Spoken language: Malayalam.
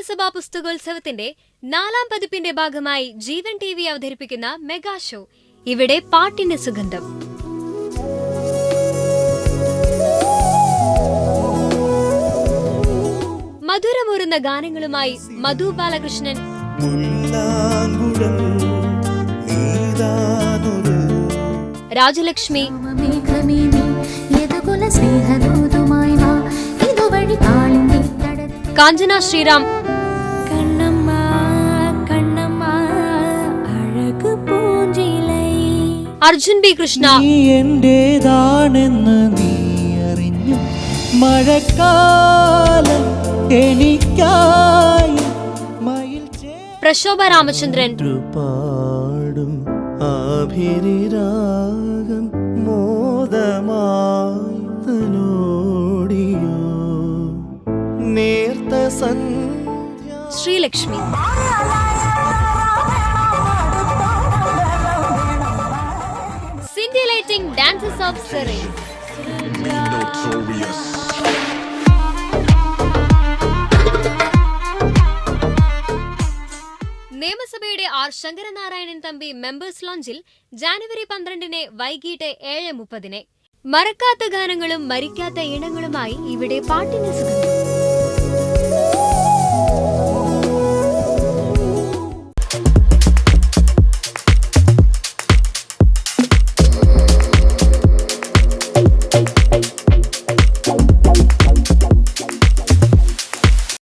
നിയമസഭാ പുസ്തകോത്സവത്തിന്റെ 4ാം പതിപ്പിന്റെ ഭാഗമായി ജീവൻ TV അവതരിപ്പിക്കുന്ന മെഗാ ഷോ ഇവിടെ പാട്ടിന്റെ സുഗന്ധം. മധുരമൂറുന്ന ഗാനങ്ങളുമായി Madhu Balakrishnan, Rajalakshmi, Kanchana Sriram, Arjun B Krishna, Prashobha Ramachandran, Sreelakshmi. Scintillating dances of Surrey. നിയമസഭയുടെ ആർ ശങ്കരനാരായണൻ തമ്പി മെമ്പേഴ്സ് ലോഞ്ചിൽ ജാനുവരി 12 വൈകിട്ട് 7:30. മറക്കാത്ത ഗാനങ്ങളും മരിക്കാത്ത ഇണങ്ങളുമായി ഇവിടെ പാട്ടിന് സുഗന്ധം.